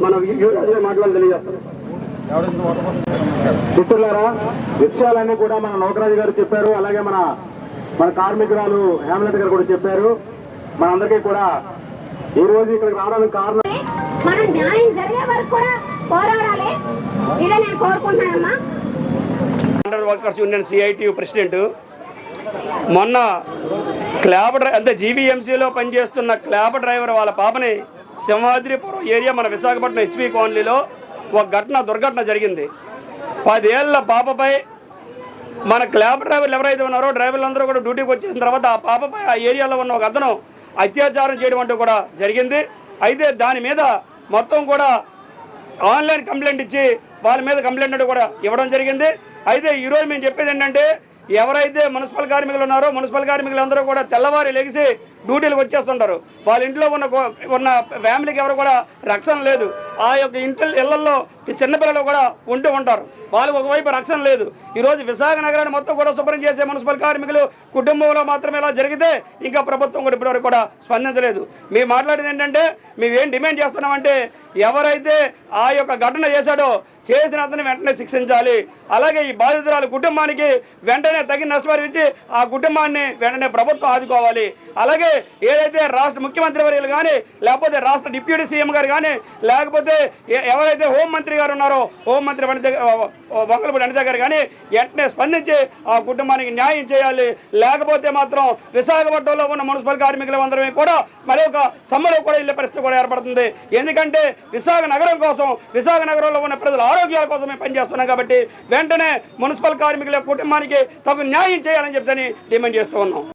మన మాటలు తెలియజేస్తారు. మిత్రులారా, విషయాలన్నీ కూడా మన నౌకరాజు గారు చెప్పారు, అలాగే మన కార్మికురాలు హేమలత గారు కూడా చెప్పారు. మనందరికీ కూడా ఈ రోజు ఇక్కడికి రావడానికి కారణం మనం న్యాయం జరిగే వరకు కూడా పోరాడాలి. ఇదే నేను కోరుకుంటున్నానమ్మా. Under workers union CITU president మొన్న క్లాబ్ అంటే జీవీఎంసీలో పనిచేస్తున్న క్లాబ్ డ్రైవర్ వాళ్ళ పాపని సింహాద్రిపురం ఏరియా మన విశాఖపట్నం హెచ్పి కాలనీలో ఒక దుర్ఘటన జరిగింది. 10 ఏళ్ల పాపపై మన క్లాబ్ డ్రైవర్లు ఎవరైతే ఉన్నారో డ్రైవర్లందరూ కూడా డ్యూటీకి వచ్చేసిన తర్వాత ఆ పాపపై ఆ ఏరియాలో ఉన్న ఒక అతను అత్యాచారం చేయడం అంటూ కూడా జరిగింది. అయితే దాని మీద మొత్తం కూడా ఆన్లైన్ కంప్లైంట్ ఇచ్చి వాళ్ళ మీద కంప్లైంట్ అంటూ కూడా ఇవ్వడం జరిగింది. అయితే ఈరోజు మేము చెప్పేది ఏంటంటే, ఎవరైతే మున్సిపల్ కార్మికులు ఉన్నారో మున్సిపల్ కార్మికులందరూ కూడా తెల్లవారి లెగిసి డ్యూటీలకు వచ్చేస్తుంటారు. వాళ్ళ ఇంట్లో ఉన్న ఫ్యామిలీకి ఎవరు కూడా రక్షణ లేదు. ఆ యొక్క ఇళ్లలో చిన్నపిల్లలు కూడా ఉంటూ ఉంటారు. వాళ్ళకి ఒకవైపు రక్షణ లేదు. ఈరోజు విశాఖ నగరాన్ని మొత్తం కూడా శుభ్రం చేసే మున్సిపల్ కార్మికులు కుటుంబంలో మాత్రమే ఇలా జరిగితే ఇంకా ప్రభుత్వం కూడా ఇప్పటివరకు కూడా స్పందించలేదు. మేము మాట్లాడేది ఏంటంటే, మేమేం డిమాండ్ చేస్తున్నామంటే, ఎవరైతే ఆ యొక్క ఘటన చేశాడో చేసిన అతన్ని వెంటనే శిక్షించాలి. అలాగే ఈ బాధితురాలు కుటుంబానికి వెంటనే తగిన నష్టపరిహారం ఇచ్చి ఆ కుటుంబాన్ని వెంటనే ప్రభుత్వం ఆదుకోవాలి. అలాగే ఏదైతే రాష్ట్ర ముఖ్యమంత్రి వర్యులు కానీ, లేకపోతే రాష్ట్ర డిప్యూటీ సీఎం గారు కానీ, లేకపోతే ఎవరైతే హోంమంత్రి గారు ఉన్నారో హోంమంత్రి వంగలపూడి అనిత గారు కానీ వెంటనే స్పందించి ఆ కుటుంబానికి న్యాయం చేయాలి. లేకపోతే మాత్రం విశాఖపట్నంలో ఉన్న మున్సిపల్ కార్మికులందరమే కూడా మరి ఒక సమ్మెలో కూడా వెళ్ళే పరిస్థితి కూడా ఏర్పడుతుంది. ఎందుకంటే విశాఖ నగరం కోసం, విశాఖ నగరంలో ఉన్న ప్రజల ఆరోగ్యాల కోసమే పనిచేస్తున్నాం కాబట్టి వెంటనే మున్సిపల్ కార్మికుల కుటుంబానికి తగు న్యాయం చేయాలని చెప్పని డిమాండ్ చేస్తూ ఉన్నాం.